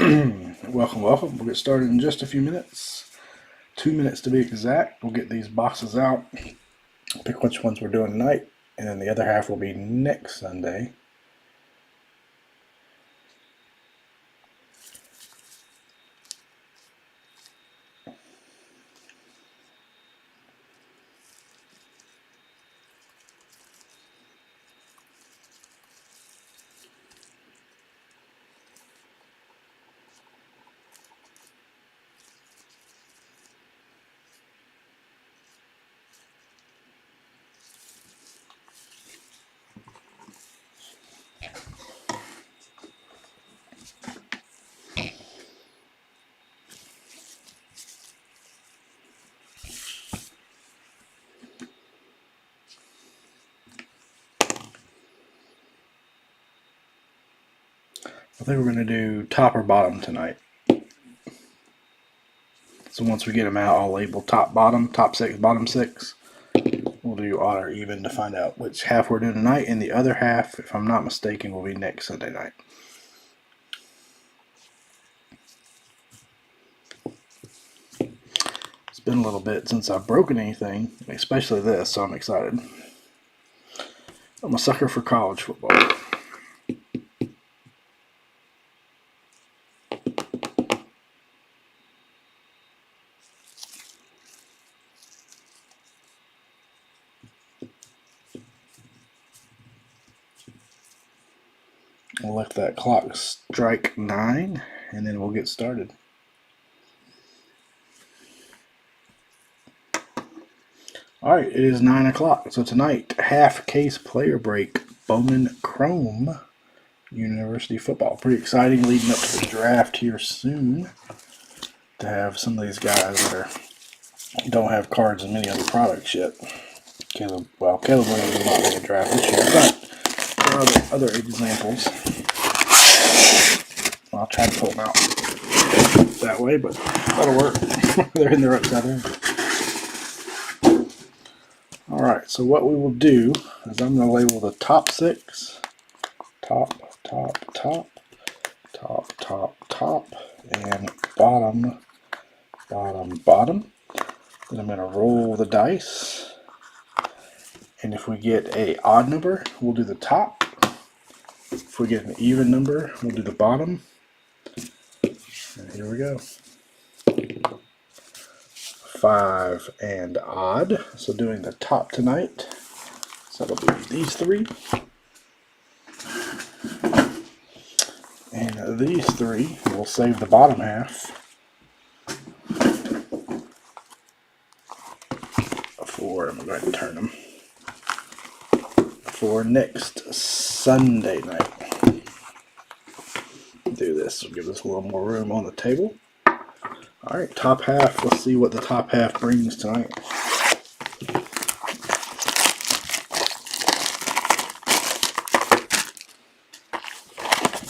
Welcome. We'll get started in just a few minutes. 2 minutes to be exact. We'll get these boxes out, pick which ones we're doing tonight, and then the other half will be next Sunday. I think we're going to do top or bottom tonight. So once we get them out, I'll label top, bottom, top six, bottom six. We'll do odd or even to find out which half we're doing tonight, and the other half, if I'm not mistaken, will be next Sunday night. It's been a little bit since I've broken anything, especially this, so I'm excited. I'm a sucker for college football. We'll let that clock strike 9, and then we'll get started. Alright, it is 9 o'clock. So tonight, half case player break, Bowman Chrome University football. Pretty exciting leading up to the draft here soon to have some of these guys that don't have cards in many other products yet. Caleb Williams will not be in draft this year, but there are other examples. I'll try to pull them out that way, but that'll work. They're in there upside down. Alright, so what we will do is I'm going to label the top six. Top, and bottom. Then I'm going to roll the dice. And if we get an odd number, we'll do the top. If we get an even number, we'll do the bottom. And here we go. 5 and odd. So doing the top tonight. So that'll be these three. And these three, we'll save the bottom half for, I'm going to turn them, for next Sunday night. Do this, we'll give us a little more room on the table. Alright, top half, let's see what the top half brings tonight.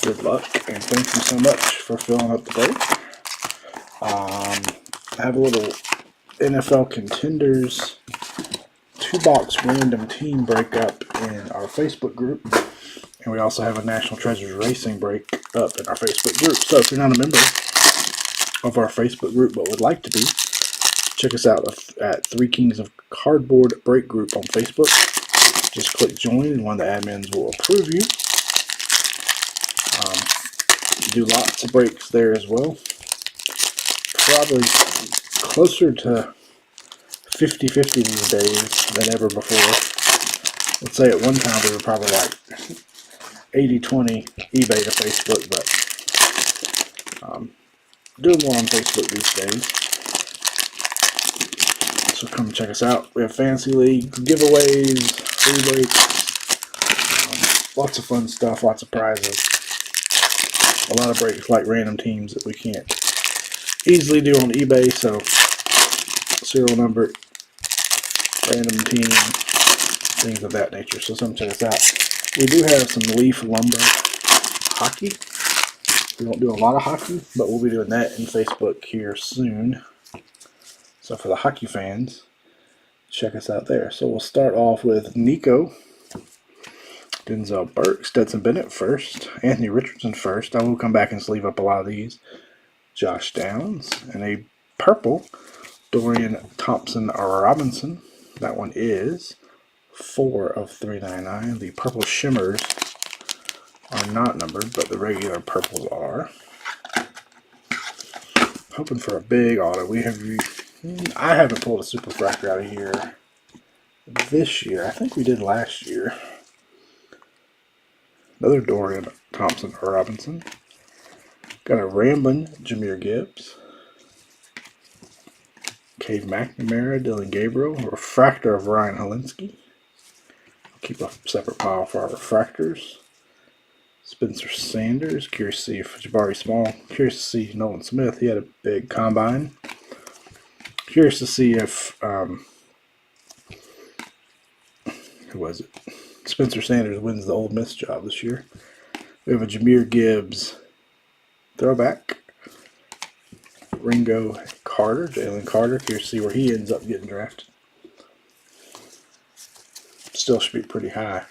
Good luck, and thank you so much for filling up the break. I have a little NFL Contenders 2-box random team breakup in our Facebook group. And we also have a National Treasures Racing break up in our Facebook group. So if you're not a member of our Facebook group but would like to be, check us out at 3 Kings of Cardboard Break Group on Facebook. Just click join and one of the admins will approve you. Do lots of breaks there as well. Probably closer to 50-50 these days than ever before. Let's say at one time we were probably like 80-20 eBay to Facebook, but doing more on Facebook these days. So come check us out. We have fantasy leagues, giveaways, free breaks, lots of fun stuff, lots of prizes. A lot of breaks like random teams that we can't easily do on eBay, so serial number, random team, things of that nature. So come check us out. We do have some Leaf Lumber hockey. We won't do a lot of hockey, but we'll be doing that in Facebook here soon. So for the hockey fans, check us out there. So we'll start off with Nico. Denzel Burke, Stetson Bennett first, Anthony Richardson first. I will come back and sleeve up a lot of these. Josh Downs, and a purple Dorian Thompson-Robinson. That one is 4 of 399. The purple shimmers are not numbered, but the regular purples are. Hoping for a big auto. I haven't pulled a super fractor out of here this year. I think we did last year. Another Dorian Thompson-Robinson. Got a rambling Jahmyr Gibbs. Cade McNamara, Dylan Gabriel, a refractor of Ryan Helinski. I'll keep a separate pile for our refractors. Spencer Sanders, curious to see if Jabari Small, curious to see Nolan Smith. He had a big combine. Curious to see if who was it? Spencer Sanders wins the Ole Miss job this year. We have a Jahmyr Gibbs throwback. Ringo Carter, Jalen Carter. Curious to see where he ends up getting drafted. Still should be pretty high.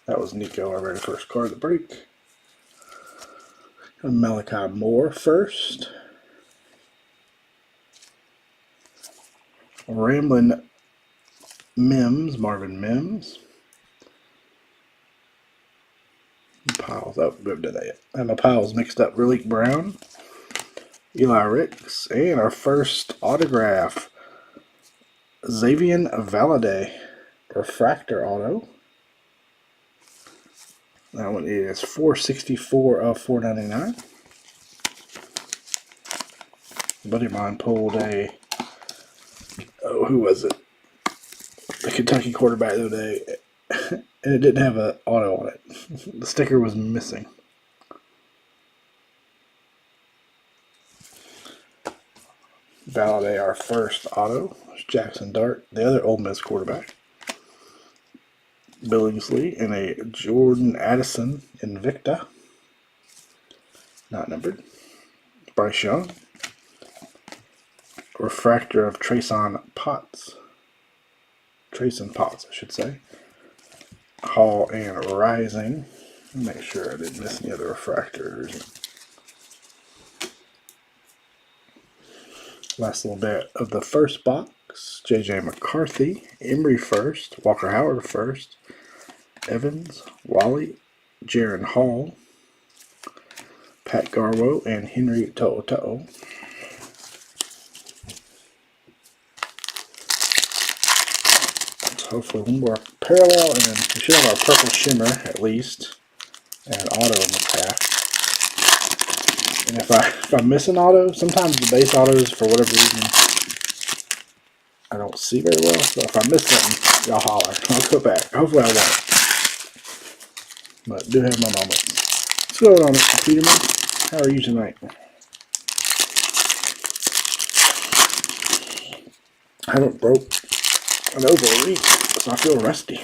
That was Nico, our very first card of the break. Malachi Moore first. Ramblin' Mims, Marvin Mims. Piles. Oh, we haven't done that yet. I have my piles mixed up. Relique Brown, Eli Ricks, and our first autograph, Xavier Valade, refractor auto. That one is 464 of 499. A buddy of mine pulled a, who was it? The Kentucky quarterback the other day, and it didn't have an auto on it. The sticker was missing. Validate our first auto. Jackson Dart, the other Ole Miss quarterback. Billingsley, and a Jordan Addison Invicta. Not numbered. Bryce Young. Refractor of Trayson Potts. Trayson Potts, I should say. Hall and Rising. Make sure I didn't miss any other refractors. Last little bit of the first box. J.J. McCarthy, Emory first, Walker Howard first, Evans, Wally, Jaron Hall, Pat Garwo, and Henry To'o. Hopefully one more parallel, and then we should have our purple shimmer at least, and an auto in the pack. And if I miss an auto, sometimes the base autos, for whatever reason, I don't see very well. So if I miss something, y'all holler. I'll go back. Hopefully I won't. But I do have my moments. What's going on, Mr. Peterman? How are you tonight? I haven't broke an over a week, so I feel rusty.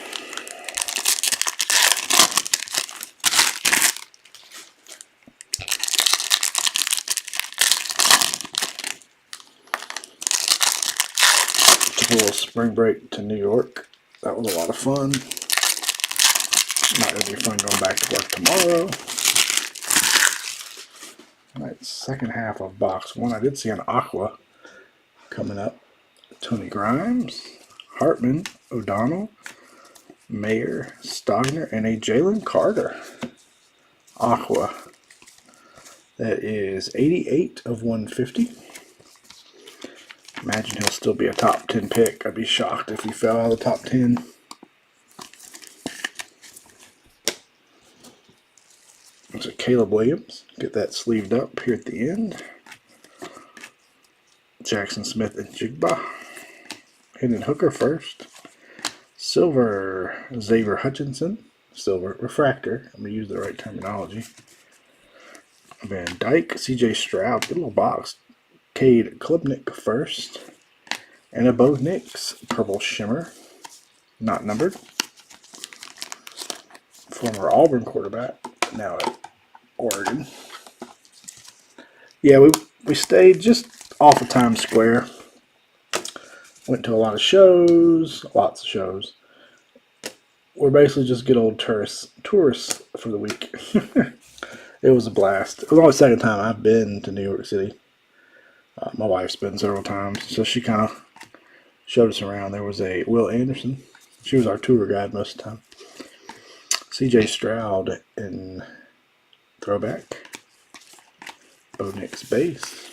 Took a little spring break to New York. That was a lot of fun. Not going to be fun going back to work tomorrow. Alright, second half of box one. I did see an Aqua coming up. Tony Grimes, Hartman, O'Donnell, Mayer, Stogner, and a Jalen Carter Aqua. That is 88 of 150. Imagine he'll still be a top 10 pick. I'd be shocked if he fell out of the top 10. There's a Caleb Williams. Get that sleeved up here at the end. Jackson Smith and Jigba. Hendon Hooker first. Silver, Xavier Hutchinson. Silver refractor. I'm going to use the right terminology. Van Dyke, CJ Stroud. Good little box. Cade Klubnik first. And a Bo Nix purple shimmer. Not numbered. Former Auburn quarterback. Now at Oregon. Yeah, we stayed just off of Times Square. Went to a lot of shows, lots of shows. we're basically just good old tourists for the week. It was a blast. It was only the second time I've been to New York City. My wife's been several times, so she kind of showed us around. There was a Will Anderson. She was our tour guide most of the time. C.J. Stroud in throwback. Bo Nix base.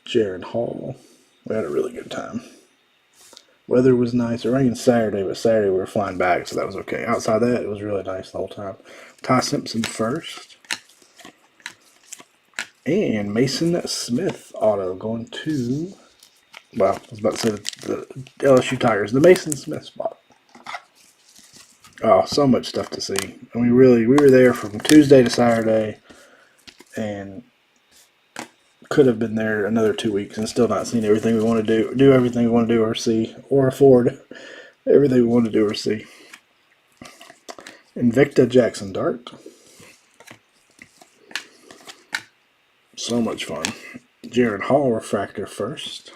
Jaron Hall. We had a really good time. Weather was nice. It rained Saturday, but Saturday we were flying back, so that was okay. Outside that, it was really nice the whole time. Ty Simpson first. And Mason Smith auto going to, well, I was about to say the LSU Tigers. The Mason Smith spot. Oh, so much stuff to see. And we were there from Tuesday to Saturday, and could have been there another 2 weeks and still not seen everything we want to do everything we want to do or see, or afford everything we want to do or see. Invicta Jackson Dart. So much fun. Jaron Hall refractor first.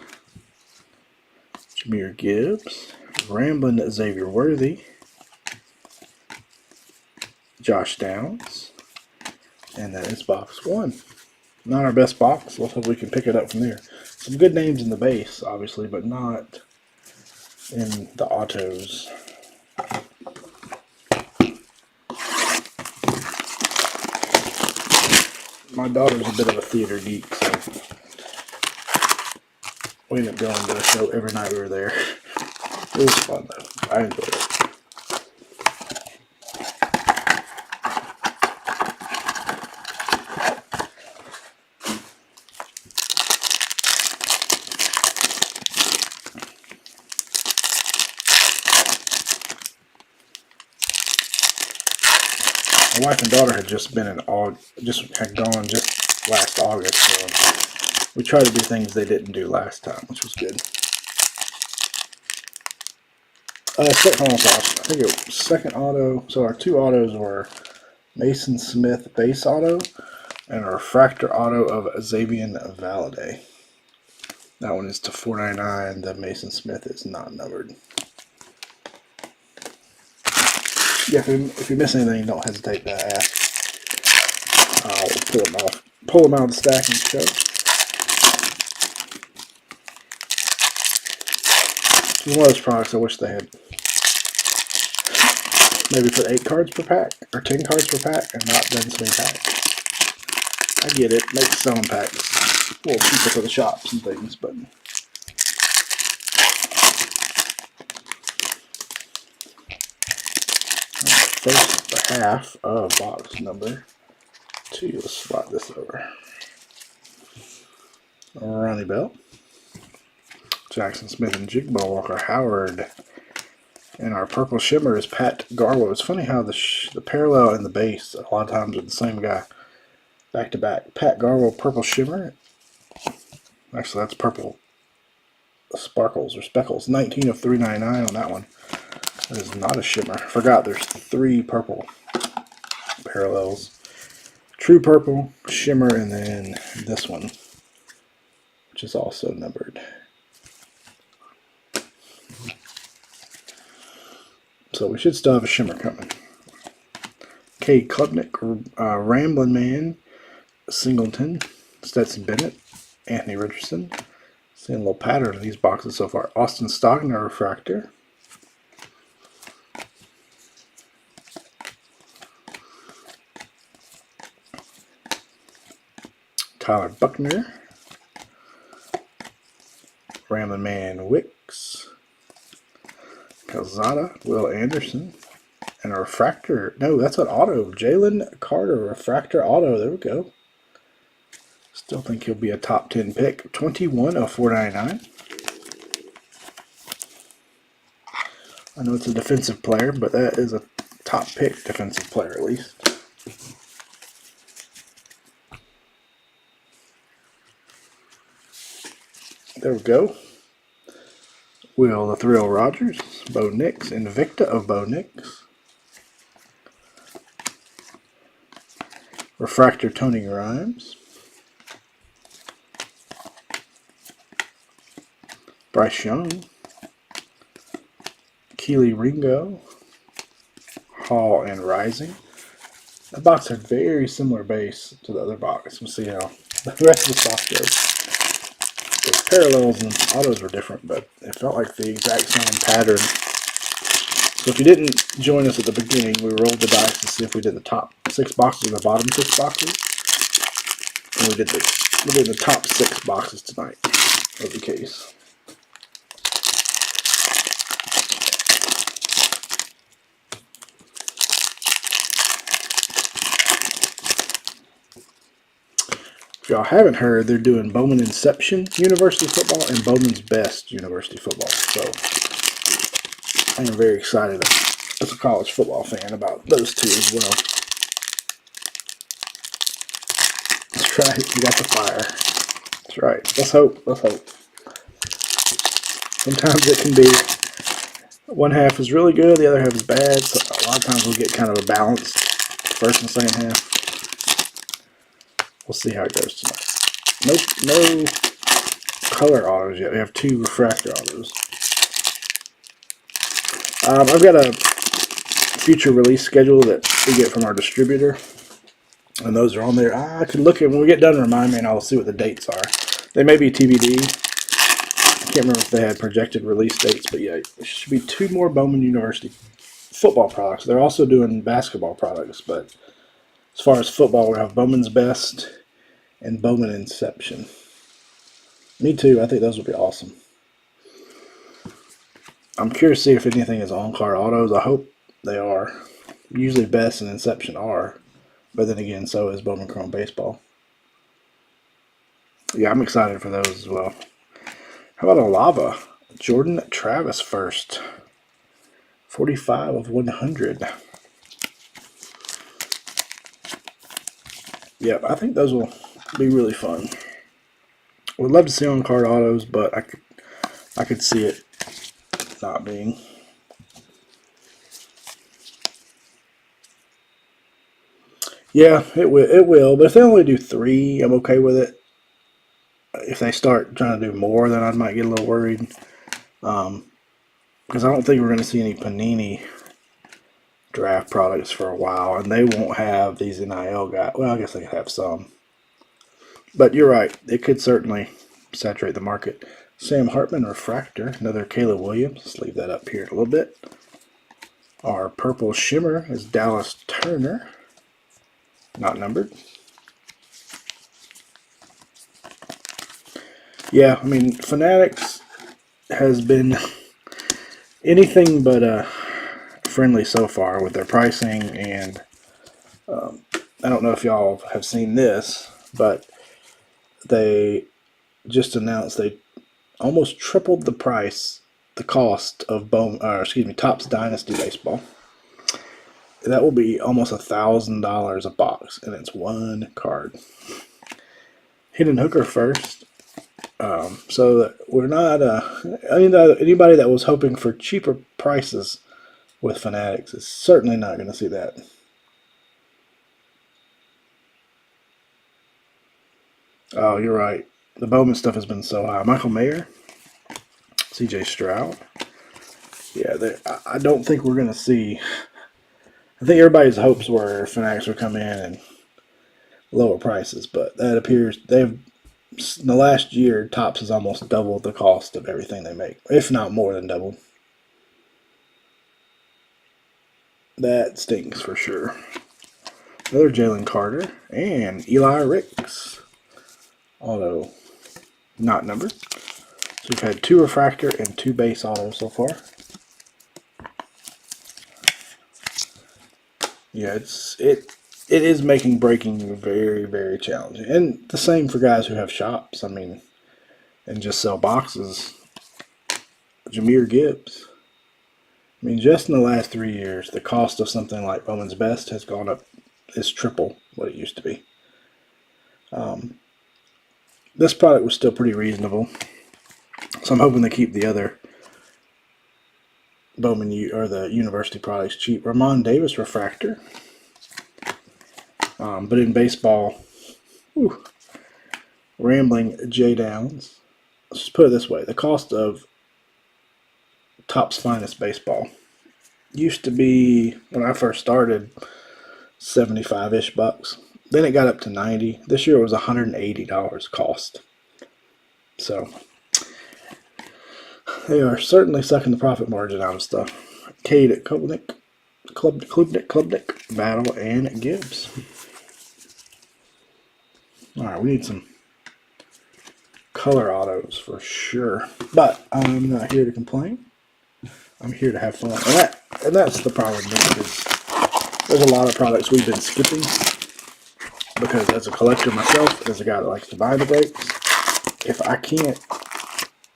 Jameer Gibbs. Ramblin' Xavier Worthy. Josh Downs. And that is box 1. Not our best box. Let's hope we can pick it up from there. Some good names in the base, obviously, but not in the autos. My daughter's a bit of a theater geek, so we ended up going to the show every night we were there. It was fun, though. I enjoyed it. My wife and daughter had just been had gone just last August, so we tried to do things they didn't do last time, which was good. I think it was second auto. So our 2 autos were Mason Smith base auto and a refractor auto of Xavier Valade. That one is to 499. The Mason Smith is not numbered. Yeah, if you miss anything, don't hesitate to ask. I'll pull them out of the stack and show. This is one of those products I wish they had maybe put 8 cards per pack or 10 cards per pack and not done so many packs. I get it, make selling packs a little cheaper for the shops and things, but first half of box number 2. Let's slide this over. Ronnie Bell, Jackson Smith and Jigba Walker Howard, and our purple shimmer is Pat Garwo. It's funny how the parallel and the base a lot of times are the same guy, back to back. Pat Garwo purple shimmer. Actually, that's purple sparkles or speckles. 19 of 399 on that one. That is not a shimmer. Forgot there's 3 purple parallels. True purple, shimmer, and then this one, which is also numbered. So we should still have a shimmer coming. K. Klubnik, Ramblin' Man, Singleton, Stetson Bennett, Anthony Richardson. Seeing a little pattern in these boxes so far. Austin Stockner refractor. Tyler Buckner. Ramblin' Man Wicks. Calzada, Will Anderson. And a refractor. No, that's an auto. Jalen Carter, refractor auto. There we go. Still think he'll be a top 10 pick. 21 of 499. I know it's a defensive player, but that is a top pick defensive player at least. There we go. Will the Thrill Rogers, Bo Nix, Invicta of Bo Nix. Refractor Tony Grimes. Bryce Young, Keely Ringo, Hall and Rising. That box had very similar base to the other box. We'll see how the rest of the stock goes. The parallels and autos were different, but it felt like the exact same pattern. So if you didn't join us at the beginning, we rolled the dice to see if we did the top 6 boxes or the bottom 6 boxes. And we did the top 6 boxes tonight, was the case. If y'all haven't heard, they're doing Bowman Inception University Football and Bowman's Best University Football. So I am very excited as a college football fan about those two as well. That's right, you got the fire. That's right. Let's hope. Let's hope. Sometimes it can be one half is really good, the other half is bad. So a lot of times we'll get kind of a balanced first and second half. We'll see how it goes tonight. No color autos yet. We have 2 refractor autos. I've got a future release schedule that we get from our distributor, and those are on there. I could look at when we get done. Remind me, and I'll see what the dates are. They may be TBD. I can't remember if they had projected release dates, but yeah, there should be 2 more Bowman University football products. They're also doing basketball products, but as far as football, we have Bowman's Best and Bowman Inception. Me too. I think those would be awesome. I'm curious to see if anything is on-card autos. I hope they are. Usually Best and Inception are. But then again, so is Bowman Chrome Baseball. Yeah, I'm excited for those as well. How about a Lava? Jordan Travis first. 45 of 100. Yep, I think those will be really fun. Would love to see on-card autos, but I could see it not being. Yeah, it will. But if they only do 3, I'm okay with it. If they start trying to do more, then I might get a little worried. Because I don't think we're going to see any Panini draft products for a while, and they won't have these NIL guys. Well, I guess they could have some. But you're right. It could certainly saturate the market. Sam Hartman refractor. Another Caleb Williams. Let's leave that up here a little bit. Our purple shimmer is Dallas Turner. Not numbered. Yeah, I mean, Fanatics has been anything but friendly so far with their pricing, and I don't know if y'all have seen this, but they just announced they almost tripled the cost of Topps Dynasty Baseball. That will be almost $1,000 a box, and it's 1 card. Hidden Hooker first. So that we're not. Anybody that was hoping for cheaper prices with Fanatics is certainly not going to see that. Oh, you're right. The Bowman stuff has been so high. Michael Mayer, C.J. Stroud. Yeah, I don't think we're going to see. I think everybody's hopes were Fanatics would come in and lower prices, but that appears in the last year, Topps has almost doubled the cost of everything they make, if not more than doubled. That stinks for sure. Another Jalen Carter and Eli Ricks. Auto not numbered. So we've had 2 refractor and 2 base autos so far. Yeah, it is making breaking very, very challenging. And the same for guys who have shops, and just sell boxes. Jahmyr Gibbs. Just in the last 3 years, the cost of something like Bowman's Best has gone up. It's triple what it used to be. This product was still pretty reasonable, so I'm hoping to keep the other Bowman or the University products cheap. Ramon Davis refractor, but in baseball, rambling J Downs. Let's just put it this way: the cost of Topps Finest Baseball. Used to be, when I first started, 75-ish bucks. Then it got up to 90. This year it was $180 cost. So they are certainly sucking the profit margin out of stuff. Cade at Klubnik, Battle, and Gibbs. Alright, we need some color autos for sure. But I'm not here to complain. I'm here to have fun. And that's the problem with me, is there's a lot of products we've been skipping because as a collector myself, as a guy that likes to buy the breaks, if I can't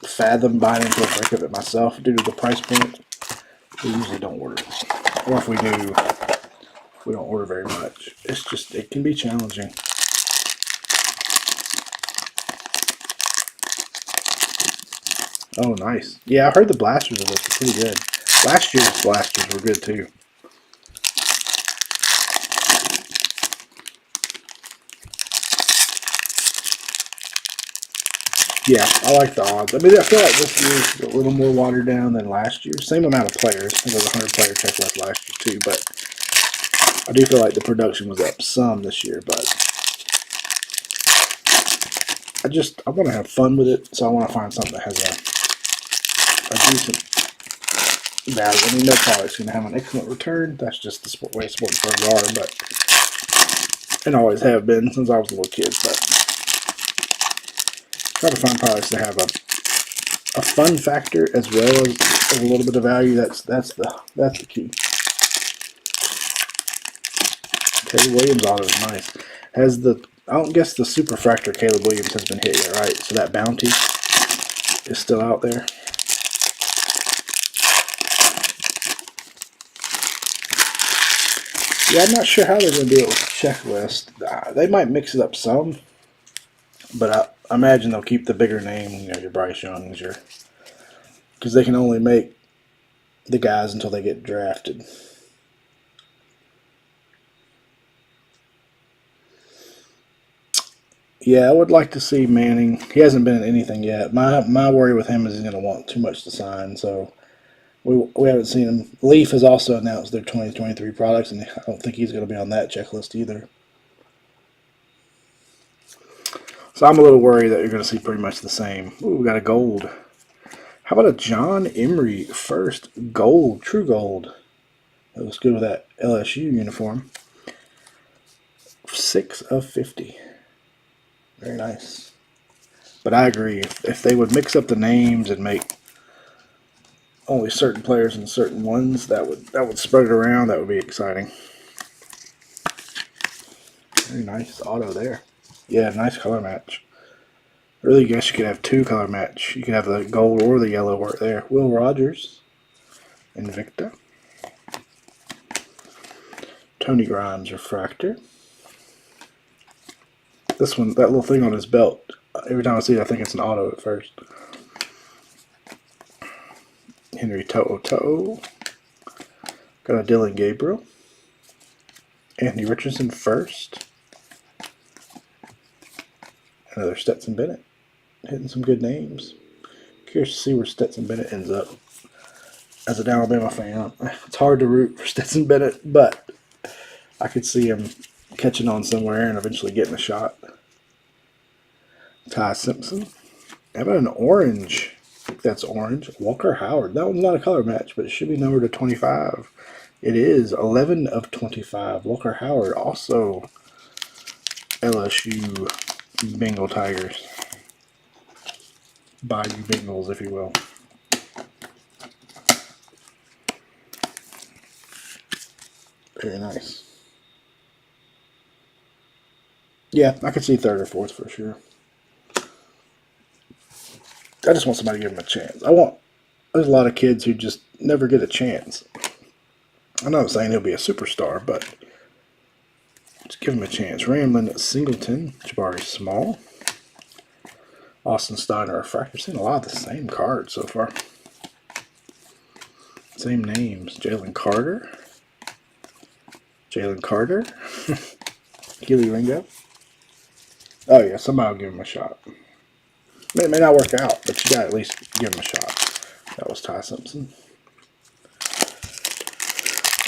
fathom buying into a break of it myself due to the price point, we usually don't order. Or if we do, we don't order very much. It's just, it can be challenging. Oh, nice. Yeah, I heard the blasters of this were pretty good. Last year's blasters were good too. Yeah, I like the odds. I mean, I feel like this year's a little more watered down than last year. Same amount of players. I think there was a 100-player checklist last year too, but I do feel like the production was up some this year, but I want to have fun with it, so I want to find something that has a decent value. I mean, no product's going to have an excellent return. That's just the way sports cards are, but and always have been since I was a little kid. But try to find products that have a fun factor as well as a little bit of value. That's the key. Caleb Williams auto is nice. I don't guess the Superfractor Caleb Williams has been hit yet, right? So that bounty is still out there. Yeah, I'm not sure how they're going to do it with the checklist. They might mix it up some, but I imagine they'll keep the bigger name, your Bryce Youngs, because they can only make the guys until they get drafted. Yeah, I would like to see Manning. He hasn't been in anything yet. My worry with him is he's going to want too much to sign, so we haven't seen him. Leaf has also announced their 2023 products, and I don't think he's going to be on that checklist either. So I'm a little worried that you're going to see pretty much the same. Ooh, we got a gold. How about a John Emery first gold, true gold? That looks good with that LSU uniform. 6 of 50. Very nice. But I agree. If they would mix up the names and make only certain players and certain ones, that would spread it around. That would be exciting. Very nice auto there. Yeah, nice color match. Really, guess you could have two color match. You could have the gold or the yellow right there. Will Rogers, Invicta. Tony Grimes Refractor. This one, that little thing on his belt, every time I see it, I think it's an auto at first. Henry To'o. Got a Dylan Gabriel. Anthony Richardson first. Another Stetson Bennett. Hitting some good names. Curious to see where Stetson Bennett ends up. As an Alabama fan, it's hard to root for Stetson Bennett, but I could see him catching on somewhere and eventually getting a shot. Ty Simpson. How about an orange? I think that's orange. Walker Howard. That one's not a color match, but it should be numbered to 25. It is 11 of 25. Walker Howard, also LSU Bengal Tigers. Bayou Bengals, if you will. Very nice. Yeah, I could see third or fourth for sure. I just want somebody to give him a chance. There's a lot of kids who just never get a chance. I'm not saying he'll be a superstar, but just give him a chance. Ramlin Singleton, Jabari Small, Austin Steiner Refractor. Seen a lot of the same cards so far. Same names. Jalen Carter. Keely Ringo. Oh yeah, somebody will give him a shot. It may not work out, but you gotta at least give him a shot. That was Ty Simpson.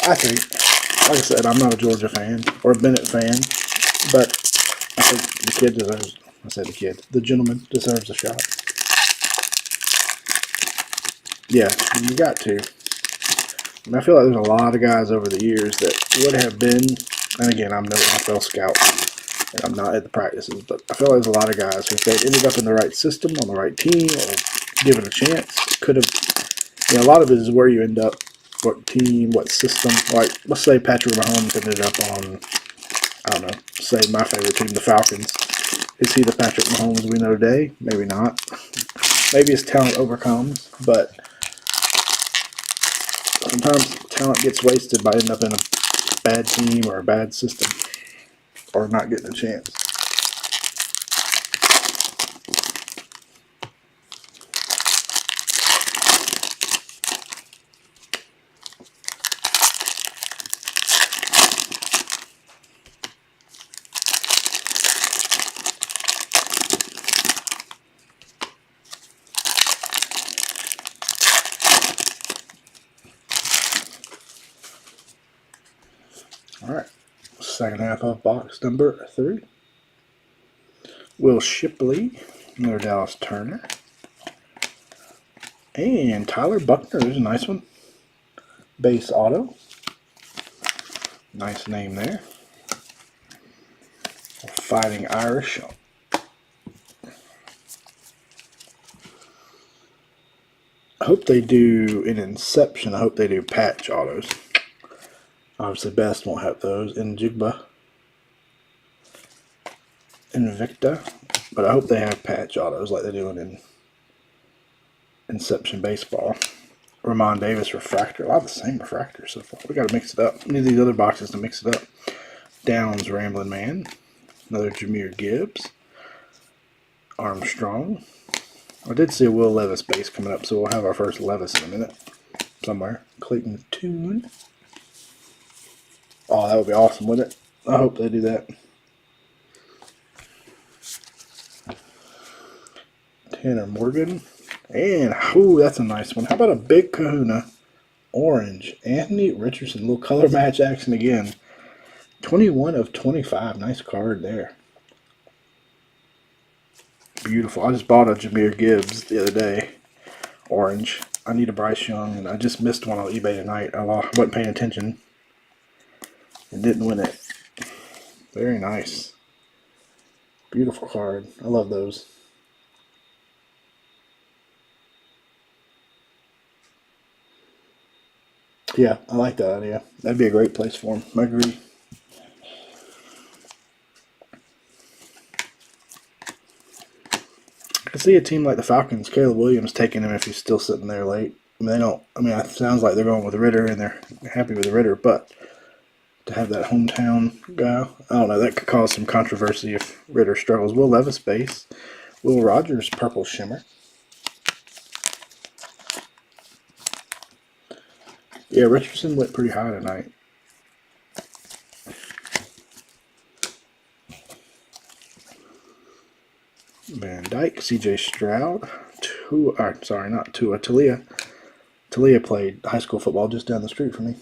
I think, like I said, I'm not a Georgia fan or a Bennett fan, but I think the kid deserves, I said the kid, the gentleman deserves a shot. Yeah, you got to. I mean, I feel like there's a lot of guys over the years that would have been, and again, I'm no NFL scout, and I'm not at the practices, but I feel like there's a lot of guys who, if they ended up in the right system, on the right team, or given a chance, could have, you know, a lot of it is where you end up, what team, what system. Like, let's say Patrick Mahomes ended up on, I don't know, say my favorite team, the Falcons. Is he the Patrick Mahomes we know today? Maybe not. Maybe his talent overcomes, but sometimes talent gets wasted by ending up in a bad team or a bad system or not getting a chance. All right, second half of box number 3. Will Shipley, another Dallas Turner, and Tyler Buckner. There's a nice one. Base auto. Nice name there. Fighting Irish. I hope they do in Inception. I hope they do patch autos. Obviously, Best won't have those. In Jigba, Invicta, but I hope they have patch autos like they're doing in Inception Baseball. Ramon Davis refractor. A lot of the same refractors so far. We got to mix it up. We need these other boxes to mix it up. Downs Rambling Man. Another Jahmyr Gibbs. Armstrong. I did see a Will Levis base coming up, so we'll have our first Levis in a minute. Somewhere. Clayton Tune. Oh, that would be awesome, wouldn't it? I hope they do that. Tanner Morgan. And, ooh, that's a nice one. How about a big kahuna? Orange. Anthony Richardson. Little color match action again. 21 of 25. Nice card there. Beautiful. I just bought a Jahmyr Gibbs the other day. Orange. I need a Bryce Young, and I just missed one on eBay tonight. I wasn't paying attention and didn't win it. Very nice. Beautiful card. I love those. Yeah, I like that idea. That'd be a great place for him. I agree. I can see a team like the Falcons, Caleb Williams, taking him if he's still sitting there late. I mean, they don't. I mean, it sounds like they're going with Ritter and they're happy with Ritter, but to have that hometown guy, I don't know. That could cause some controversy if Ritter struggles. Will Levis base. Will Rogers purple shimmer. Yeah, Richardson went pretty high tonight. Van Dyke, C.J. Stroud, Talia. Talia played high school football just down the street from me.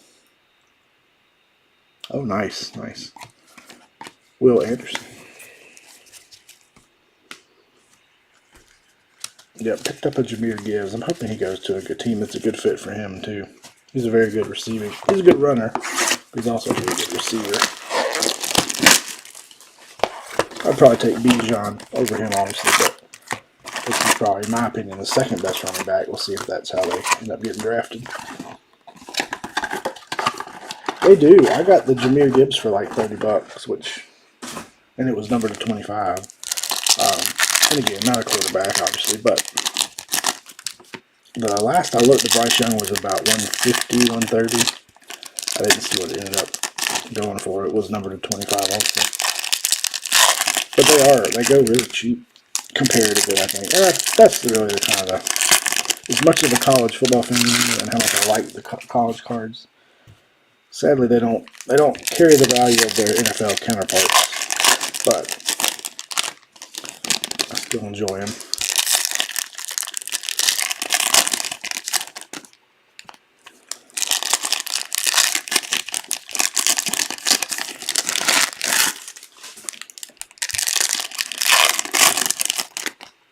Oh, nice, nice. Will Anderson. Yeah, picked up a Jahmyr Gibbs. I'm hoping he goes to a good team that's a good fit for him, too. He's a very good receiving. He's a good runner, but he's also a very good receiver. I'd probably take Bijan over him, honestly, but this is probably, in my opinion, the second best running back. We'll see if that's how they end up getting drafted. They do. I got the Jahmyr Gibbs for like $30, and it was numbered to 25. And again, not a quarterback, obviously, but the last I looked, the Bryce Young was about 150, 130. I didn't see what it ended up going for. It was numbered to 25 also. But they go really cheap comparatively, I think. That's really the kind of as much of a college football fan and how much I like the college cards. Sadly, they don't carry the value of their NFL counterparts, but I still enjoy them.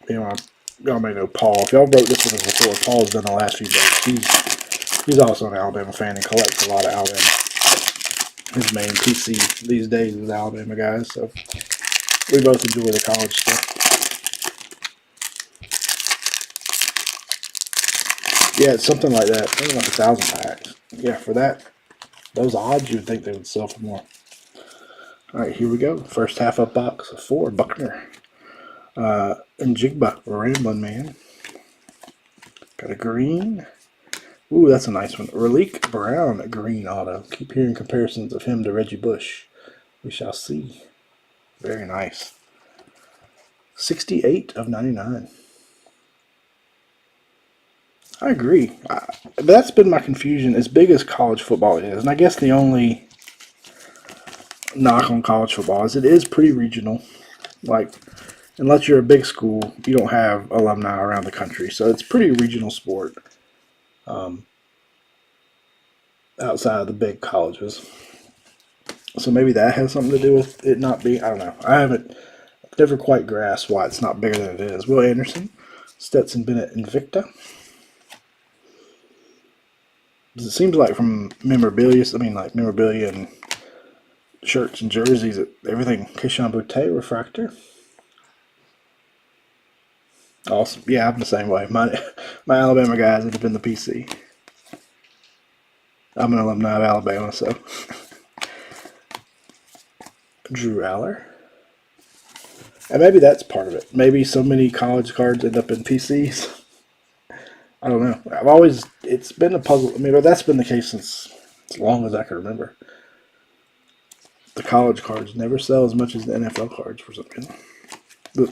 y'all may know Paul. If y'all broke this with us before, Paul's done the last few breaks. He's also an Alabama fan and collects a lot of Alabama. His main PC these days is Alabama guys, so we both enjoy the college stuff. Yeah, it's something like that. Something like 1,000 packs. Yeah, for those odds, you'd think they would sell for more. All right, here we go. First half of box 4, Buckner. And Jigba, Ramblin' Man. Got a green. Ooh, that's a nice one. Relique Brown, green auto. Keep hearing comparisons of him to Reggie Bush. We shall see. Very nice. 68 of 99. I agree. That's been my confusion. As big as college football is, and I guess the only knock on college football is it is pretty regional. Like, unless you're a big school, you don't have alumni around the country. So it's pretty regional sport outside of the big colleges. So maybe that has something to do with it not being, I don't know. I've never quite grasped why it's not bigger than it is. Will Anderson, Stetson Bennett, Invicta. It seems like from memorabilia and shirts and jerseys, everything. Keyshawn Boutte, Refractor. Awesome. Yeah, I'm the same way. My Alabama guys would have been the PC. I'm an alumni of Alabama, so. Drew Aller. And maybe that's part of it. Maybe so many college cards end up in PCs. I don't know. It's been a puzzle. I mean, but that's been the case since as long as I can remember. The college cards never sell as much as the NFL cards for some reason.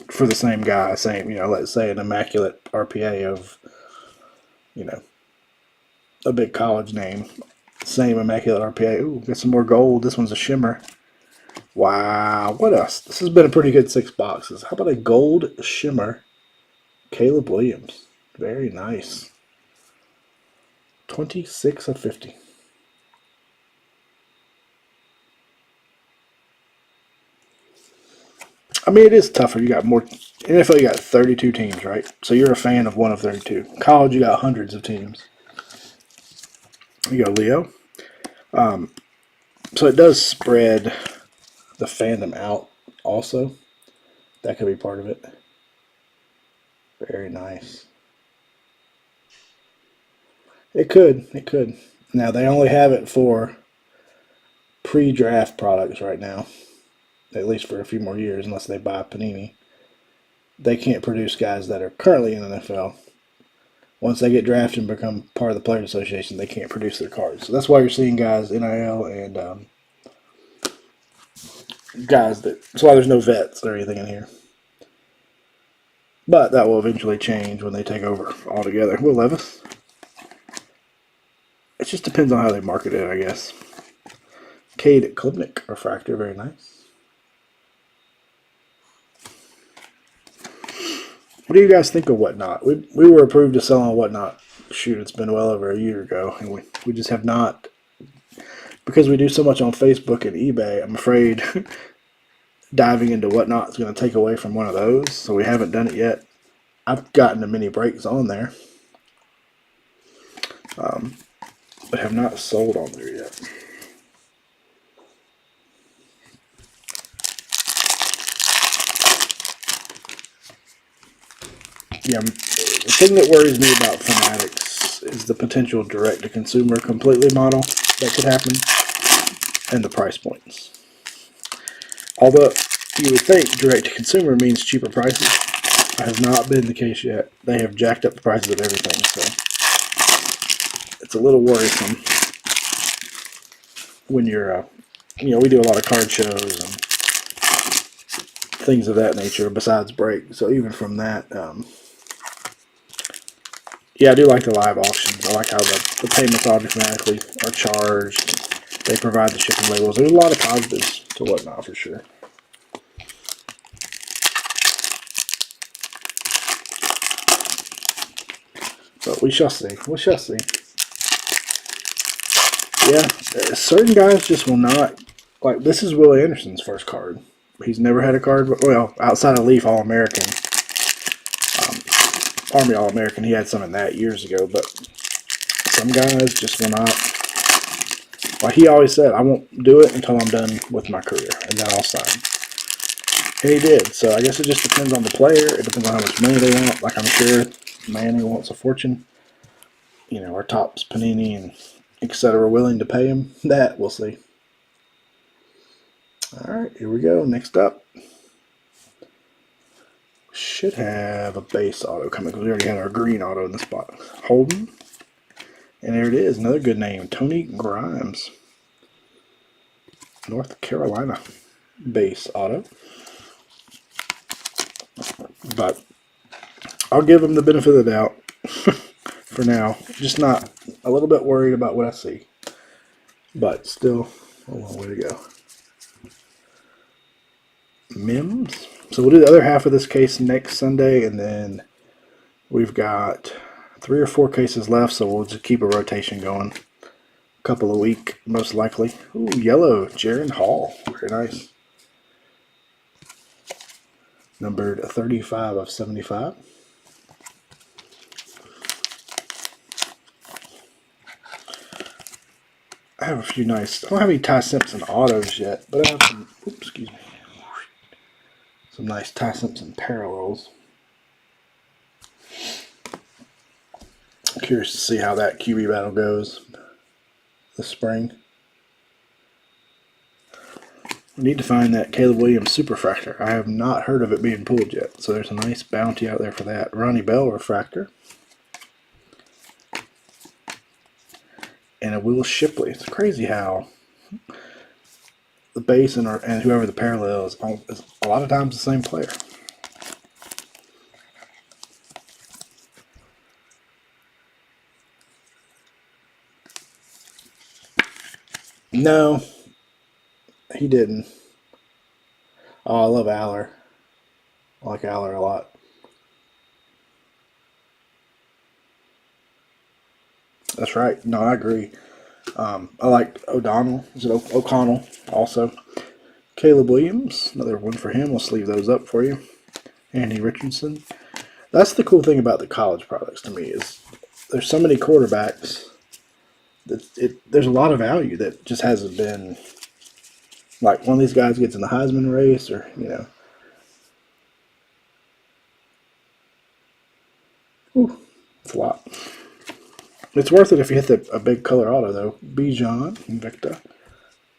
For the same guy, let's say an immaculate RPA of, a big college name. Same immaculate RPA. Ooh, got some more gold. This one's a shimmer. Wow. What else? This has been a pretty good 6 boxes. How about a gold shimmer? Caleb Williams. Very nice. 26 of 50. I mean, it is tougher. You got more. NFL, you got 32 teams, right? So you're a fan of one of 32. College, you got hundreds of teams. You go, Leo. So it does spread the fandom out also. That could be part of it. Very nice. It could. It could. Now, they only have it for pre-draft products right now. At least for a few more years, unless they buy Panini. They can't produce guys that are currently in the NFL. Once they get drafted and become part of the Players Association, they can't produce their cards. So that's why you're seeing guys NIL and guys that's why there's no vets or anything in here. But that will eventually change when they take over altogether. Will Levis. It just depends on how they market it, I guess. Cade Klubnik, Refractor, very nice. What do you guys think of Whatnot? We were approved to sell on Whatnot. Shoot, it's been well over a year ago, and we just have not, because we do so much on Facebook and eBay. I'm afraid diving into Whatnot is going to take away from one of those, so we haven't done it yet. I've gotten a mini breaks on there, but have not sold on there yet. Yeah, the thing that worries me about Fanatics is the potential direct-to-consumer completely model that could happen, and the price points. Although you would think direct-to-consumer means cheaper prices, that has not been the case yet. They have jacked up the prices of everything, so it's a little worrisome when you're, we do a lot of card shows and things of that nature besides break. So even from that, yeah, I do like the live auctions. I like how the payments automatically are charged. They provide the shipping labels. There's a lot of positives to Whatnot for sure. But we shall see. We shall see. Yeah, certain guys just will not. Like, this is Will Anderson's first card. He's never had a card, well, outside of Leaf All-American. Army All-American. He had some in that years ago, but some guys just will not. Like he always said, I won't do it until I'm done with my career, and then I'll sign. And he did. So I guess it just depends on the player. It depends on how much money they want. Like I'm sure Manning wants a fortune. You know, our Topps, Panini, and etc. are willing to pay him that. We'll see. All right, here we go. Next up. Should have a base auto coming because we already had our green auto in the spot. Holden. And there it is. Another good name. Tony Grimes. North Carolina base auto. But I'll give him the benefit of the doubt for now. Just not a little bit worried about what I see. But still a long way to go. Mims. So we'll do the other half of this case next Sunday, and then we've got 3 or 4 cases left, so we'll just keep a rotation going. A couple a week, most likely. Ooh, yellow, Jaron Hall. Very nice. Numbered 35 of 75. I have a few nice. I don't have any Ty Simpson autos yet, but I have some. Oops, excuse me. Some nice Ty Simpson parallels. I'm curious to see how that QB battle goes this spring. We need to find that Caleb Williams Superfractor. I have not heard of it being pulled yet, so there's a nice bounty out there for that. Ronnie Bell Refractor. And a Will Shipley. It's crazy how the base and whoever the parallel is a lot of times the same player. No, he didn't. Oh, I love Aller. I like Aller a lot. That's right. No, I agree. I like O'Donnell. Is it O'Connell also? Caleb Williams. Another one for him. We'll sleeve those up for you. Andy Richardson. That's the cool thing about the college products to me is there's so many quarterbacks that there's a lot of value that just hasn't been. Like one of these guys gets in the Heisman race, or ooh, it's a lot. It's worth it if you hit a big color auto though. Bijan, Invicta.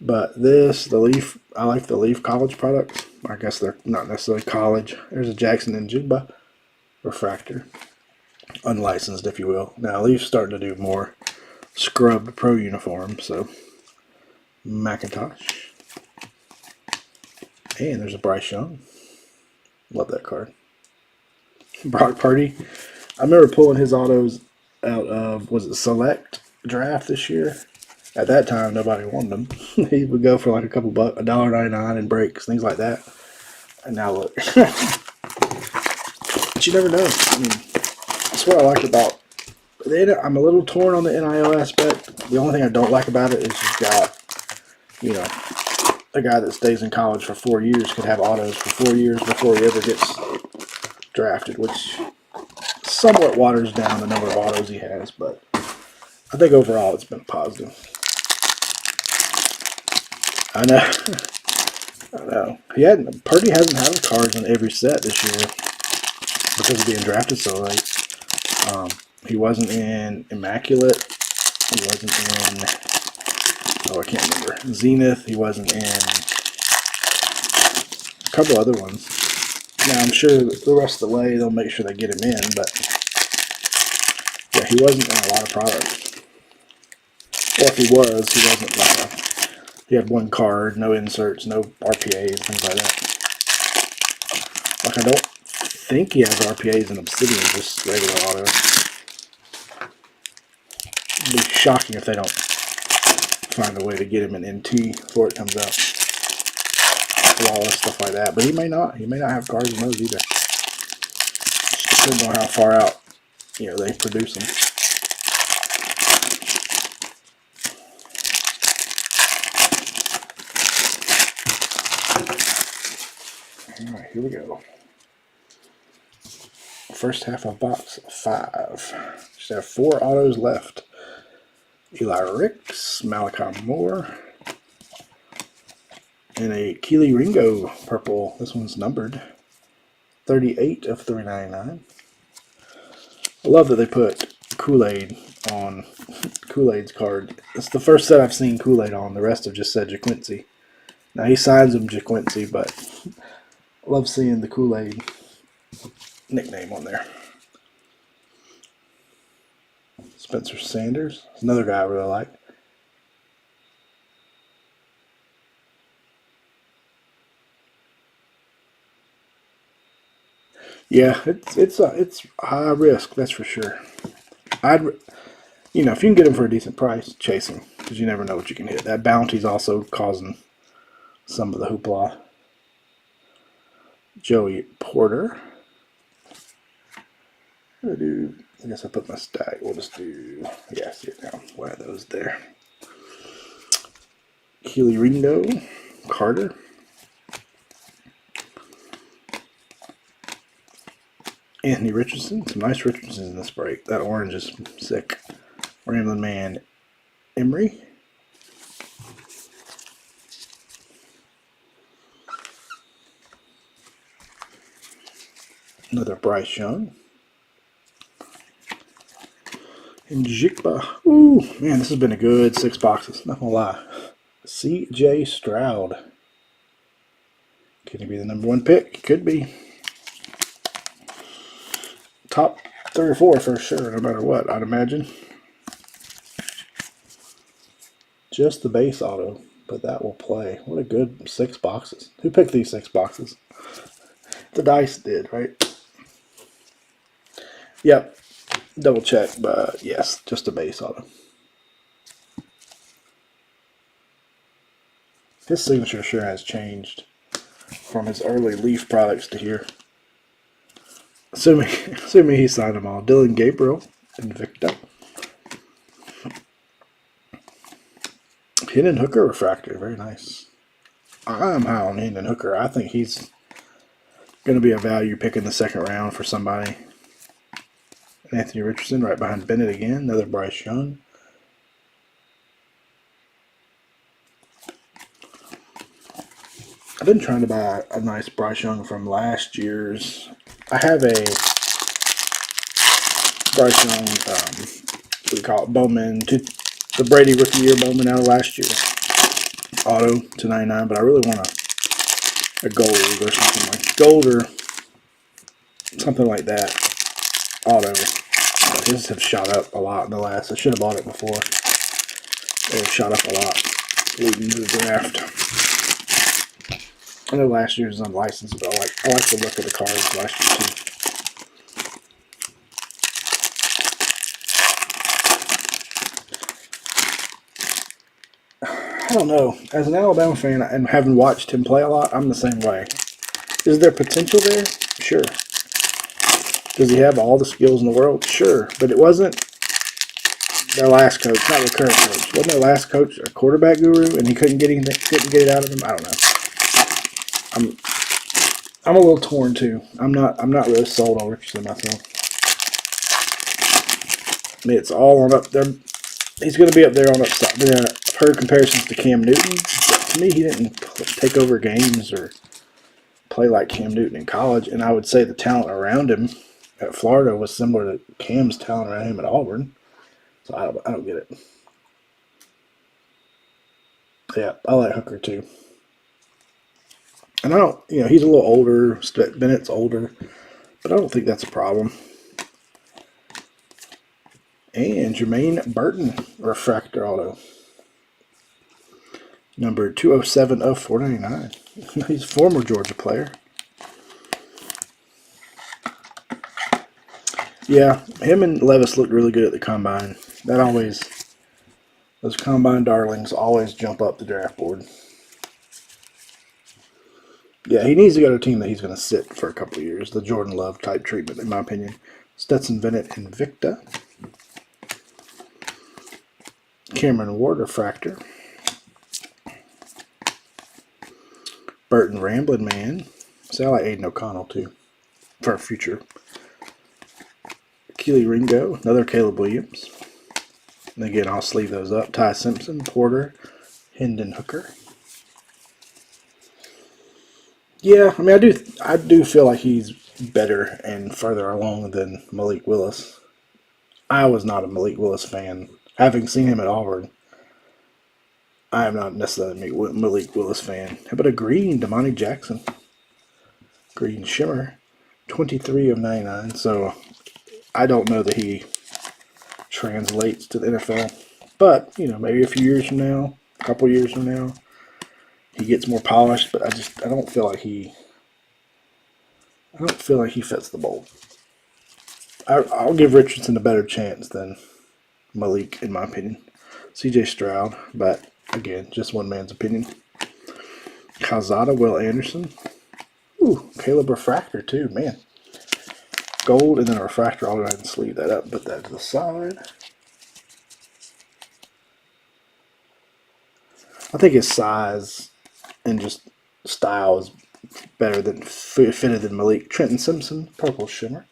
But the Leaf, I like the Leaf college products. I guess they're not necessarily college. There's a Jackson and Jigba refractor, unlicensed if you will. Now Leaf's starting to do more scrubbed pro uniforms, so McIntosh. And there's a Bryce Young. Love that card. Brock Purdy. I remember pulling his autos out of, was it Select Draft this year? At that time, nobody wanted them. He would go for like a couple bucks, $1.99 in breaks, things like that. And now look. But you never know. I mean, that's what I like about it. I'm a little torn on the NIL aspect. The only thing I don't like about it is you've got, a guy that stays in college for 4 years could have autos for 4 years before he ever gets drafted, which somewhat waters down the number of autos he has, but I think overall it's been positive. I know. I know. Purdy hasn't had cards on every set this year because of being drafted so late. He wasn't in Immaculate. He wasn't in, I can't remember, Zenith. He wasn't in a couple other ones. Now, I'm sure the rest of the way they'll make sure they get him in, but yeah, he wasn't in a lot of products. Or if he was, he wasn't like he had one card, no inserts, no RPAs, things like that. Like, I don't think he has RPAs in Obsidian, just regular auto. It'd be shocking if they don't find a way to get him in NT before it comes out. Flawless, stuff like that. But he may not. He may not have cards in those either. Just depends on how far out, they produce them. Alright, here we go. First half of box 5. Just have 4 autos left. Eli Ricks, Malachi Moore, and a Keely Ringo purple. This one's numbered 38 of 399. I love that they put Kool-Aid on Kool-Aid's card. It's the first set I've seen Kool-Aid on. The rest have just said JaQuincy. Now he signs him JaQuincy, but I love seeing the Kool-Aid nickname on there. Spencer Sanders, another guy I really like. Yeah, it's high risk, that's for sure. If you can get him for a decent price, chase him, because you never know what you can hit. That bounty's also causing some of the hoopla. Joey Porter. I guess I put my stack. We'll just do, yeah, see it now. One of those there. Keely Ringo, Carter. Anthony Richardson. Some nice Richardsons in this break. That orange is sick. Ramblin' Man, Emery. Another Bryce Young. And Jigba. Ooh, man, this has been a good 6 boxes. Not gonna lie. C.J. Stroud. Can he be the #1 pick? Could be. Top 3 or 4 for sure, no matter what, I'd imagine. Just the base auto, but that will play. What a good 6 boxes. Who picked these 6 boxes? The dice did, right? Yep. Double check, but yes, just a base auto. His signature sure has changed from his early Leaf products to here. Assuming he signed them all. Dylan Gabriel, Invicta. Hendon Hooker refractor, very nice. I'm high on Hendon Hooker. I think he's going to be a value pick in the 2nd round for somebody. Anthony Richardson right behind Bennett again. Another Bryce Young. I've been trying to buy a nice Bryce Young from last year's. I have a Bryce Young, what do you call it, Bowman, the Brady rookie year Bowman out of last year. Auto to 99, but I really want a gold or something like gold or something like that. Auto. But his have shot up a lot in the last. I should have bought it before. They have shot up a lot leading to the draft. I know last year's was unlicensed, but I like the look of the cards last year too. I don't know. As an Alabama fan and having watched him play a lot, I'm the same way. Is there potential there? Sure. Does he have all the skills in the world? Sure. But it wasn't their last coach, not their current coach. Wasn't their last coach a quarterback guru and he couldn't get it out of him? I don't know. I'm a little torn too. I'm not really sold on Richardson myself. I mean, it's all on up there. He's going to be up there on upside. I've heard comparisons to Cam Newton. But to me, he didn't take over games or play like Cam Newton in college. And I would say the talent around him at Florida was similar to Cam's talent around him at Auburn. So I don't get it. Yeah, I like Hooker too. And I don't, he's a little older. Bennett's older. But I don't think that's a problem. And Jermaine Burton, refractor auto. Number 207 of 499. He's a former Georgia player. Yeah, him and Levis looked really good at the combine. Those combine darlings always jump up the draft board. Yeah, he needs to go to a team that he's going to sit for a couple of years. The Jordan Love type treatment, in my opinion. Stetson Bennett, Invicta. Cameron Ward, refractor. Burton, Ramblin' Man. See, I like Aiden O'Connell too for a future Keely Ringo, another Caleb Williams. And again, I'll sleeve those up. Ty Simpson, Porter, Hendon Hooker. Yeah, I mean, I do feel like he's better and further along than Malik Willis. I was not a Malik Willis fan. Having seen him at Auburn, I am not necessarily a Malik Willis fan. How about a green, Damani Jackson? Green Shimmer, 23 of 99. So I don't know that he translates to the NFL. But, you know, maybe a few years from now, a couple years from now, he gets more polished. But I don't feel like he fits the mold. I'll give Richardson a better chance than Malik, in my opinion. CJ Stroud, but again, just one man's opinion. Calzada, Will Anderson. Ooh, Caleb Refractor too, man. Gold and then a refractor. I'll go ahead and sleeve that up, put that to the side. I think his size and just style is better than fitted than Malik. Trenton Simpson, Purple Shimmer.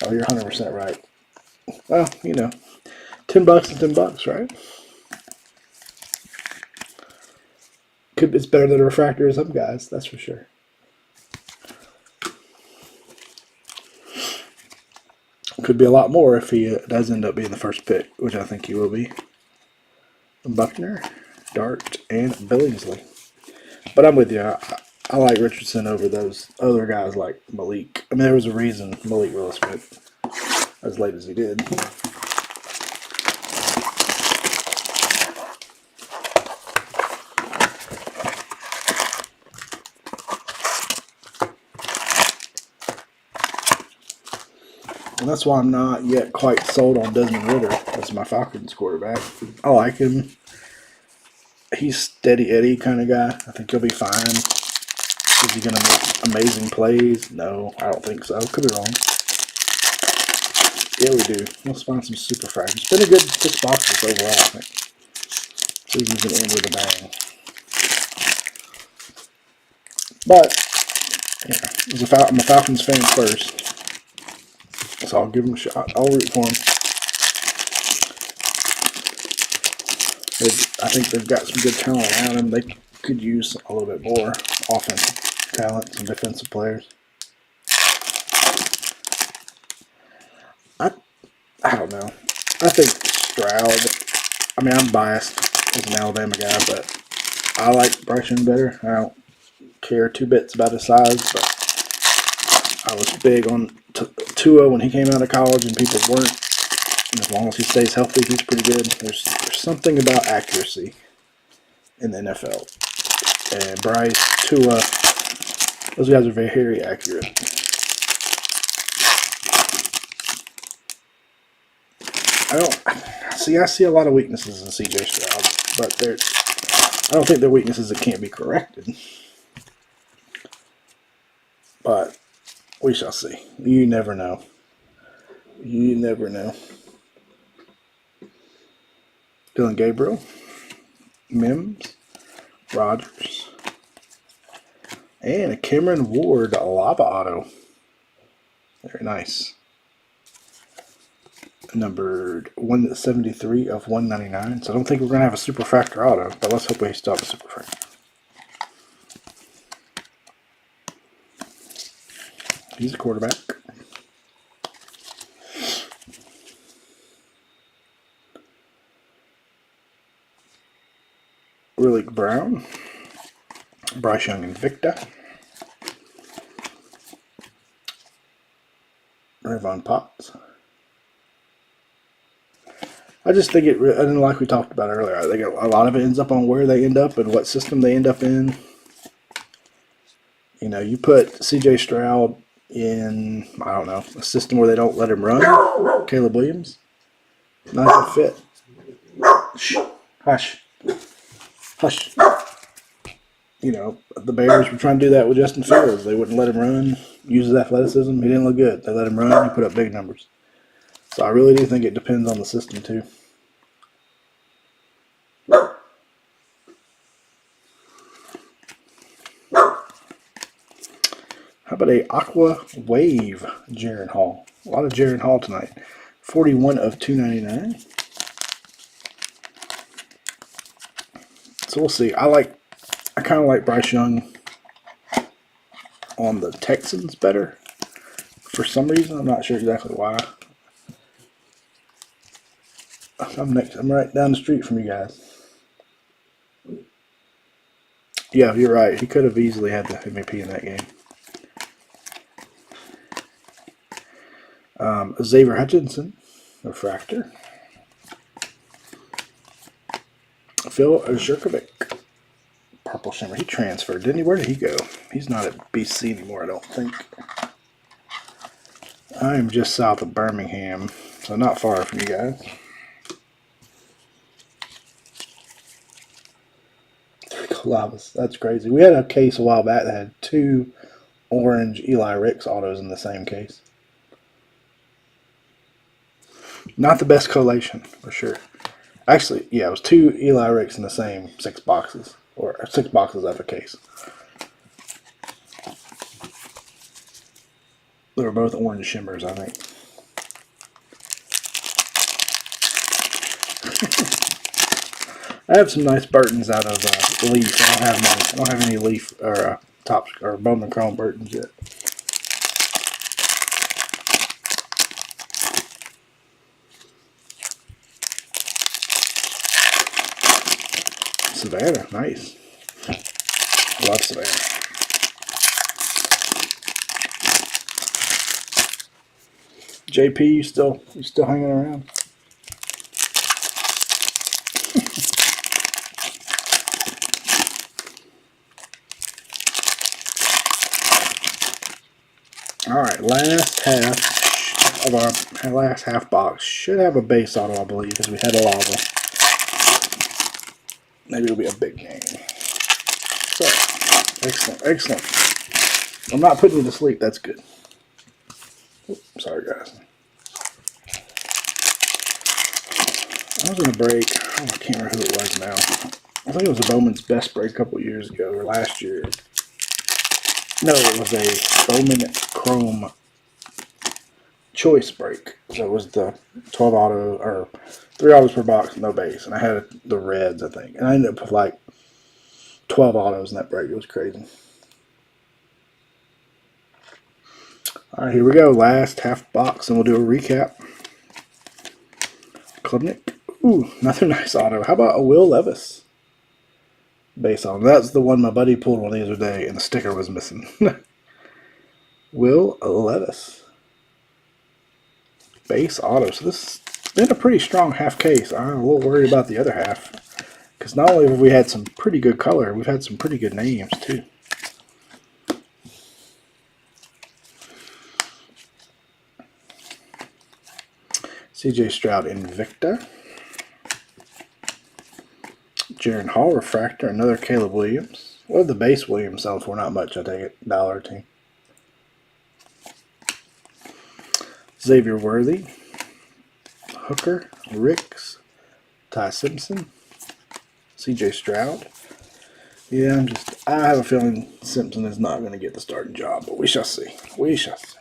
Oh, you're 100% right. Well, you know, $10 and $10, right? It's better than a refractor of some guys, that's for sure. Could be a lot more if he does end up being the first pick, which I think he will be. Buckner, Dart, and Billingsley. But I'm with you. I like Richardson over those other guys like Malik. I mean, there was a reason Malik Willis went as late as he did. And that's why I'm not yet quite sold on Desmond Ridder as my Falcons quarterback. I like him. He's steady Eddie kind of guy. I think he'll be fine. Is he going to make amazing plays? No, I don't think so. Could be wrong. Yeah, we do. Let's find some super fractors. It's been a good 6 boxes overall, I think. See if we can end with a bang. But, yeah, I'm a Falcons fan first. So I'll give him a shot. I'll root for him. I think they've got some good talent around them. They could use a little bit more offensive talent, some defensive players. I don't know. I think Stroud, I mean, I'm biased as an Alabama guy, but I like Bryce Young better. I don't care 2 bits about his size, but I was big on Tua when he came out of college, and people weren't. And as long as he stays healthy, he's pretty good. There's something about accuracy in the NFL. And Bryce, Tua, those guys are very accurate. I see a lot of weaknesses in CJ Stroud, but I don't think they're weaknesses that can't be corrected. But we shall see. You never know. You never know. Dylan Gabriel, Mims, Rogers, and a Cameron Ward Lava Auto. Very nice. Numbered 173 of 199. So I don't think we're going to have a super fractor auto, but let's hope we still have a super fractor. He's a quarterback. Rillick Brown, Bryce Young Invicta, Ravon Potts. I just think and like we talked about earlier, I think a lot of it ends up on where they end up and what system they end up in. You know, you put CJ Stroud in, I don't know, a system where they don't let him run. Caleb Williams, not a fit. Shh. Hush. Hush. You know, the Bears were trying to do that with Justin Fields. They wouldn't let him run, use his athleticism. He didn't look good. They let him run, he put up big numbers. So I really do think it depends on the system, too. How about a Aqua Wave Jaron Hall? A lot of Jaron Hall tonight. 41 of 299. So we'll see. I kind of like Bryce Young on the Texans better. For some reason, I'm not sure exactly why. I'm right down the street from you guys. Yeah, you're right. He could have easily had the MVP in that game. Xavier Hutchinson, refractor. Phil Zurkovic, purple shimmer. He transferred, didn't he? Where did he go? He's not at BC anymore, I don't think. I am just south of Birmingham, so not far from you guys. Lavas, that's crazy. We had a case a while back that had 2 orange Eli Ricks autos in the same case. Not the best collation, for sure. Actually, yeah, it was 2 Eli Ricks in the same 6 boxes, or 6 boxes of a case. They were both orange shimmers, I think. I have some nice Burtons out of Leaf. I don't have any Leaf or Topps or Bowman Chrome Burtons yet. Savannah, nice. Love Savannah. JP, you still hanging around? All right, last half of our last half box should have a base auto, I believe, because we had a lava. Maybe it'll be a big game. So, excellent, excellent. I'm not putting you to sleep. That's good. Oops, sorry, guys. I was in a break. Oh, I can't remember who it was now. I think it was a Bowman's best break a couple years ago, or last year. No, it was a Bowman Chrome choice break. So it was the 12 auto, or 3 autos per box, no base. And I had the reds, I think. And I ended up with like 12 autos in that break. It was crazy. All right, here we go. Last half box, and we'll do a recap. Klubnik. Ooh, another nice auto. How about a Will Levis base auto? That's the one my buddy pulled one the other day, and the sticker was missing. Will Levis base auto. So this has been a pretty strong half case. I'm a little worried about the other half, because not only have we had some pretty good color, we've had some pretty good names too. CJ Stroud Invicta. Jaron Hall refractor. Another Caleb Williams. What did the base Williams sell for? Not much, I take it. $1 or $2. Xavier Worthy. Hooker. Ricks. Ty Simpson. CJ Stroud. Yeah, I have a feeling Simpson is not going to get the starting job, but we shall see. We shall see.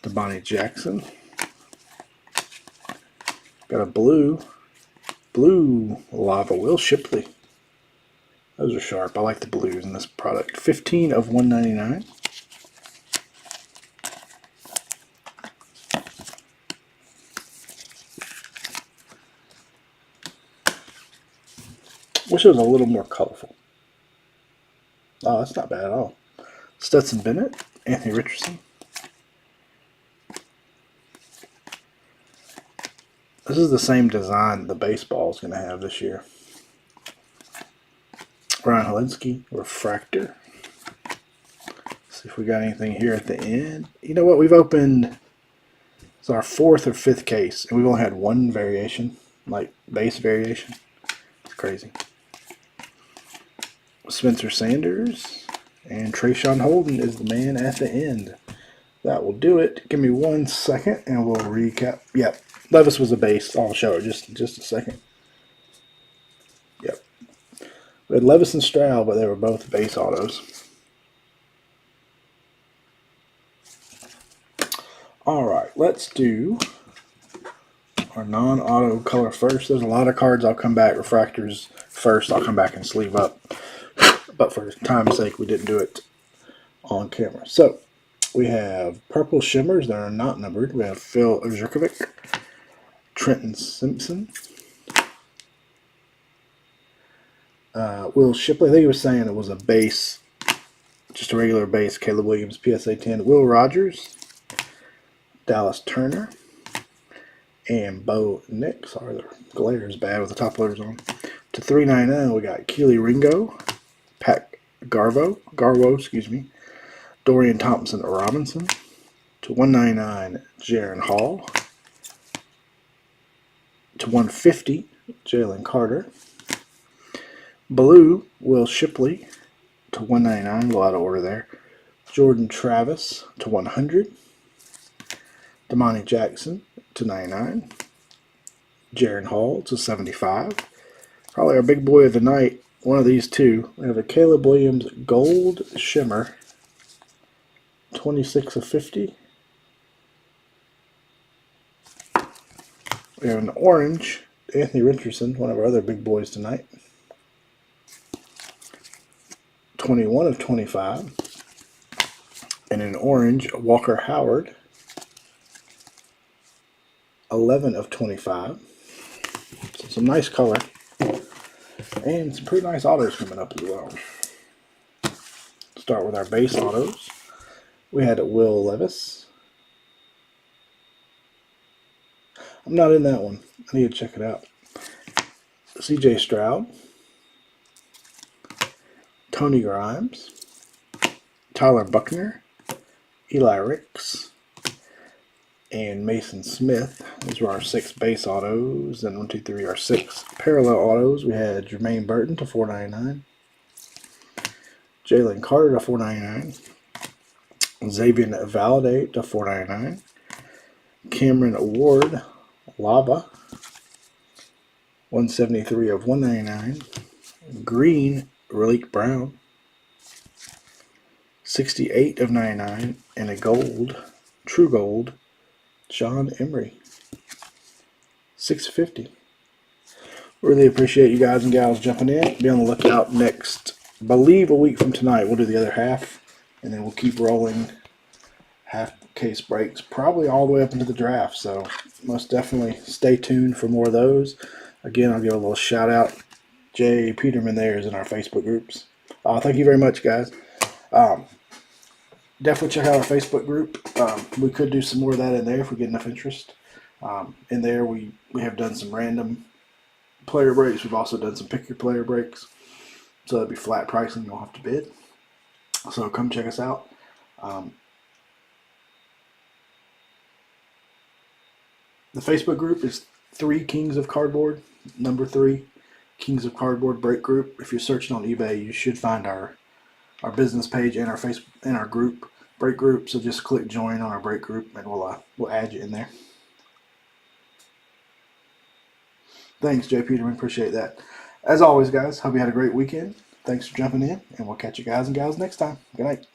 Devontae Jackson. Got a blue lava. Will Shipley. Those are sharp. I like the blues in this product. 15 of 199. Wish it was a little more colorful. Oh, that's not bad at all. Stetson Bennett. Anthony Richardson. This is the same design the baseball is going to have this year. Ryan Helinski, refractor. See if we got anything here at the end. You know what? We've opened, it's our 4th or 5th case, and we've only had one variation, like base variation. It's crazy. Spencer Sanders and Trayshawn Holden is the man at the end. That will do it. Give me 1 second, and we'll recap. Yep. Levis was a base. I'll show it just a second. Yep. We had Levis and Stroud, but they were both base autos. All right, let's do our non-auto color first. There's a lot of cards I'll come back. Refractors first. I'll come back and sleeve up. But for time's sake, we didn't do it on camera. So we have purple shimmers that are not numbered. We have Phil Ozurkovic, Trenton Simpson, Will Shipley. I think he was saying it was a base, just a regular base. Caleb Williams, PSA 10. Will Rogers, Dallas Turner, and Bo Nick. Sorry, the glare is bad with the top loaders on. To 399, we got Keely Ringo, Pat Garwo, Dorian Thompson Robinson. To 199, Jaron Hall. To 150, Jalen Carter. Blue, Will Shipley. To 199, a little out of order there. Jordan Travis to 100. Damani Jackson to 99. Jaron Hall to 75. Probably our big boy of the night, one of these two. We have a Caleb Williams Gold Shimmer, 26 of 50. We have an orange, Anthony Richardson, one of our other big boys tonight, 21 of 25. And an orange, Walker Howard, 11 of 25. So some nice color. And some pretty nice autos coming up as well. Start with our base autos. We had Will Levis. I'm not in that one. I need to check it out. CJ Stroud. Tony Grimes. Tyler Buckner. Eli Ricks. And Mason Smith. These were our 6 base autos. And 1, 2, 3, our 6 parallel autos. We had Jermaine Burton to 499. Jalen Carter to 499. Xavier Valade to 499. Cameron Ward, Lava, 173 of 199. Green, Relique Brown, 68 of 99. And a gold, True Gold, John Emery, 650. Really appreciate you guys and gals jumping in. Be on the lookout next, I believe a week from tonight. We'll do the other half, and then we'll keep rolling half case breaks, probably all the way up into the draft. So most definitely stay tuned for more of those. Again, I'll give a little shout out. Jay Peterman there is in our Facebook groups. Thank you very much, guys. Definitely check out our Facebook group. We could do some more of that in there if we get enough interest. In there, we have done some random player breaks. We've also done some pick your player breaks. So that'd be flat pricing. You don't have to bid. So come check us out. The Facebook group is 3 Kings of Cardboard, number 3 Kings of Cardboard break group. If you're searching on eBay, you should find our business page and our Facebook and our group break group. So just click join on our break group, and we'll add you in there. Thanks, Jay Peterman. Appreciate that. As always, guys, hope you had a great weekend. Thanks for jumping in, and we'll catch you guys and gals next time. Good night.